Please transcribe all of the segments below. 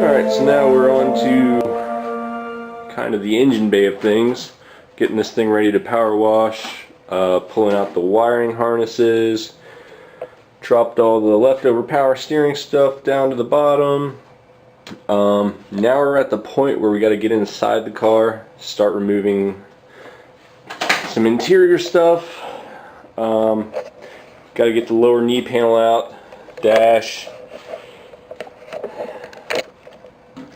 Alright, so now we're on to kind of the engine bay of things. Getting this thing ready to power wash, pulling out the wiring harnesses, dropped all the leftover power steering stuff down to the bottom. Now we're at the point where we got to get inside the car, start removing some interior stuff. Got to get the lower knee panel out, dash.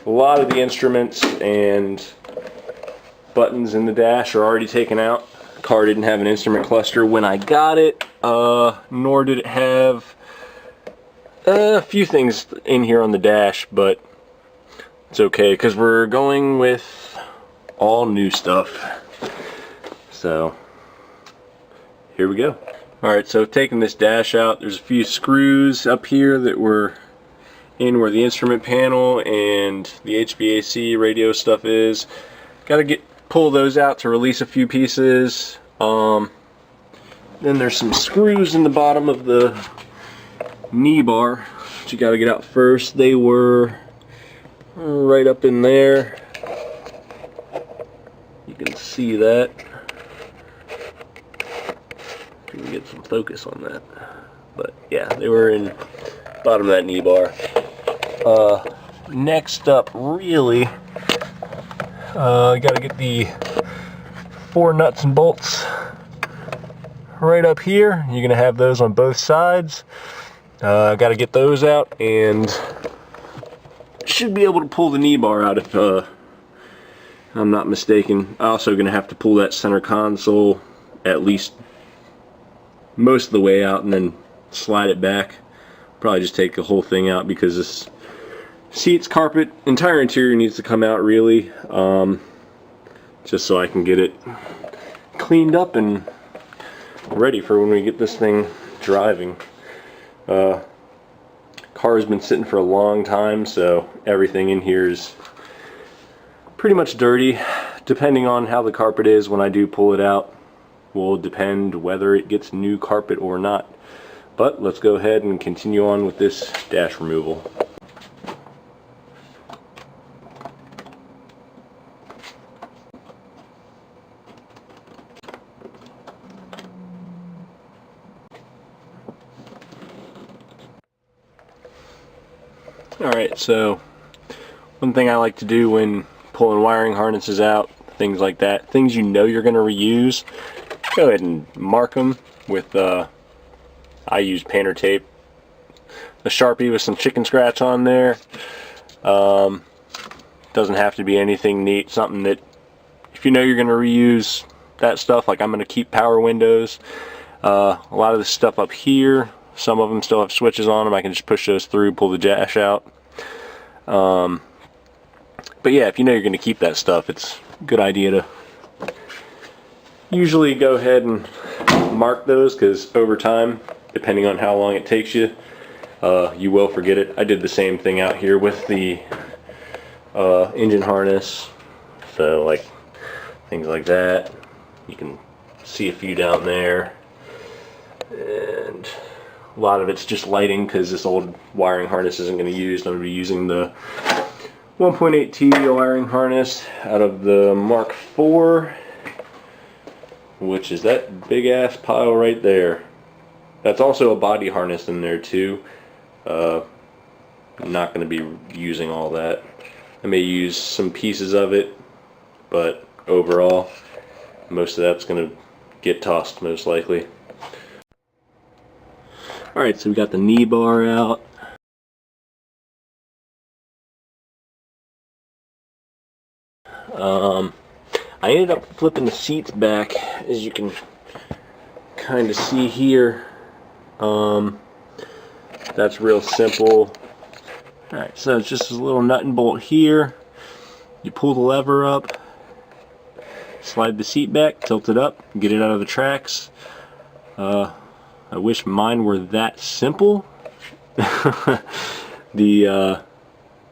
A lot of the instruments and buttons in the dash are already taken out. The car didn't have an instrument cluster when I got it, nor did it have a few things in here on the dash, but it's okay because we're going with all new stuff. So here we go. Alright, so taking this dash out, there's a few screws up here that were in where the instrument panel and the HVAC radio stuff is. Got to pull those out to release a few pieces. Then there's some screws in the bottom of the knee bar that you got to get out first. They were right up in there. You can see that. Can we get some focus on that? But yeah, they were in the bottom of that knee bar. Next up, really, got to get the 4 nuts and bolts right up here. You're going to have those on both sides. Got to get those out, and should be able to pull the knee bar out if I'm not mistaken. I'm also going to have to pull that center console at least most of the way out and then slide it back. Probably just take the whole thing out because this seats, carpet, entire interior needs to come out really, just so I can get it cleaned up and ready for when we get this thing driving. Car's been sitting for a long time, so everything in here is pretty much dirty. Depending on how the carpet is when I do pull it out will depend whether it gets new carpet or not. But let's go ahead and continue on with this dash removal. Alright, so one thing I like to do when pulling wiring harnesses out, things like that, things you know you're going to reuse, go ahead and mark them with, I use painter tape, a Sharpie with some chicken scratch on there. Doesn't have to be anything neat, something that if you know you're going to reuse that stuff, like I'm going to keep power windows. A lot of the stuff up here, some of them still have switches on them. I can just push those through, pull the dash out. But yeah, if you know you're going to keep that stuff, it's a good idea to usually go ahead and mark those, because over time, depending on how long it takes you, you will forget it. I did the same thing out here with the engine harness, so like things like that. You can see a few down there, and a lot of it's just lighting because this old wiring harness isn't going to be used. I'm going to be using the 1.8T wiring harness out of the Mark IV, which is that big ass pile right there. That's also a body harness in there too. I'm not going to be using all that. I may use some pieces of it, but overall most of that's going to get tossed most likely. Alright, so we got the knee bar out. I ended up flipping the seats back, as you can kind of see here. That's real simple. Alright, so it's just a little nut and bolt here. You pull the lever up, slide the seat back, tilt it up, get it out of the tracks. I wish mine were that simple. The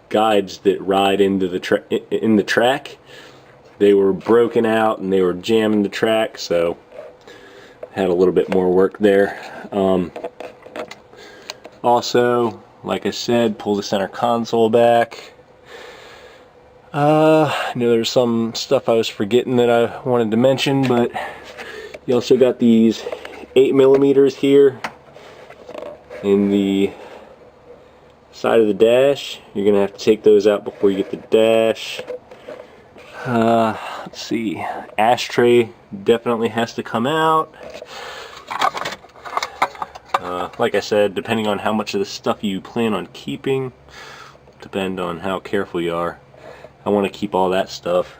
guides that ride into the in the track, they were broken out and they were jamming the track, so had a little bit more work there. Also, like I said, pull the center console back. I know there's some stuff I was forgetting that I wanted to mention, but you also got these 8mm here in the side of the dash. You're gonna have to take those out before you get the dash. Let's see, ashtray definitely has to come out. Like I said, depending on how much of the stuff you plan on keeping, depend on how careful you are. I want to keep all that stuff.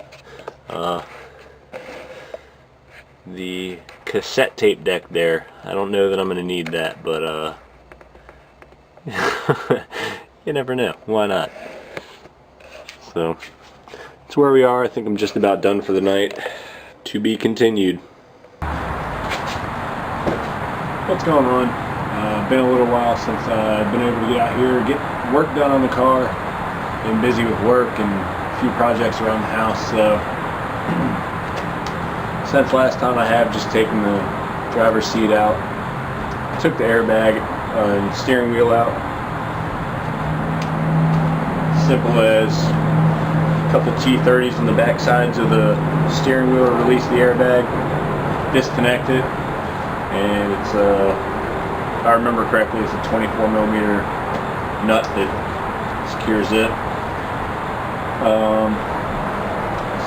The cassette tape deck there, I don't know that I'm going to need that, but you never know. Why not? So, that's where we are. I think I'm just about done for the night. To be continued. What's going on? Been a little while since I've been able to get out here, get work done on the car. Been busy with work and a few projects around the house, so since last time I have just taken the driver's seat out, took the airbag and steering wheel out. Simple as a couple T30s on the back sides of the steering wheel to release the airbag, disconnect it, and it's if I remember correctly, it's a 24mm nut that secures it.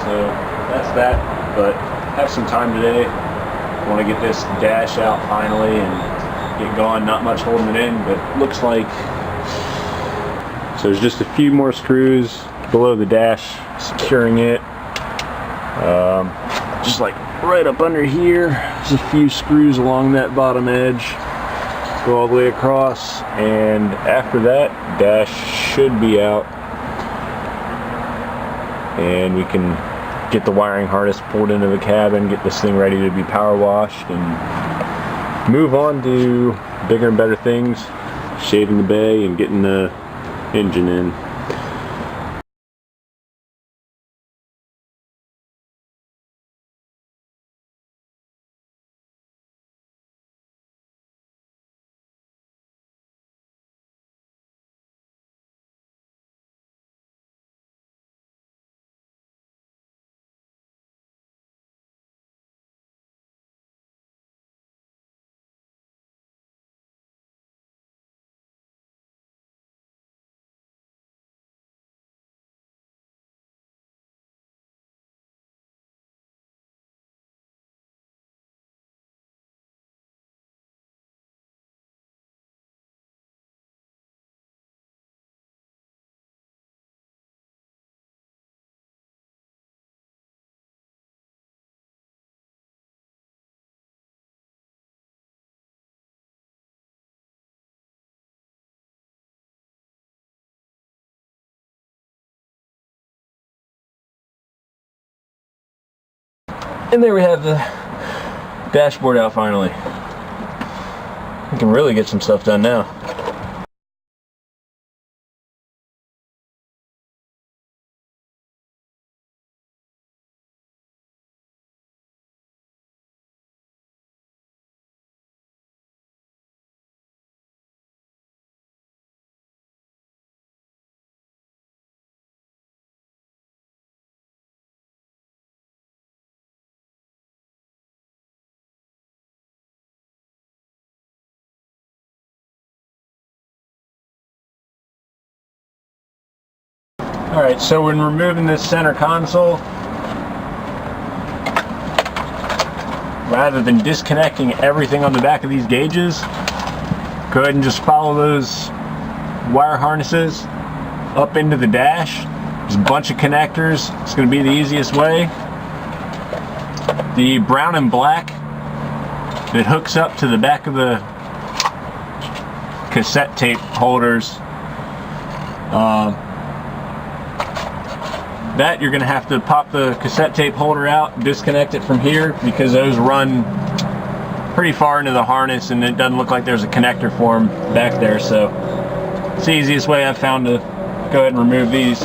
So that's that, but have some time today. Want to get this dash out finally and get going. Not much holding it in, but looks like so there's just a few more screws below the dash securing it. Just like right up under here, there's a few screws along that bottom edge. Go all the way across, and after that, dash should be out, and we can get the wiring harness pulled into the cabin, get this thing ready to be power washed, and move on to bigger and better things, shaving the bay and getting the engine in. And there we have the dashboard out finally. We can really get some stuff done now. Alright, so when removing this center console, rather than disconnecting everything on the back of these gauges, go ahead and just follow those wire harnesses up into the dash. There's a bunch of connectors. It's going to be the easiest way. The brown and black that hooks up to the back of the cassette tape holders, that you're going to have to pop the cassette tape holder out, disconnect it from here, because those run pretty far into the harness and it doesn't look like there's a connector for them back there. So it's the easiest way I've found to go ahead and remove these.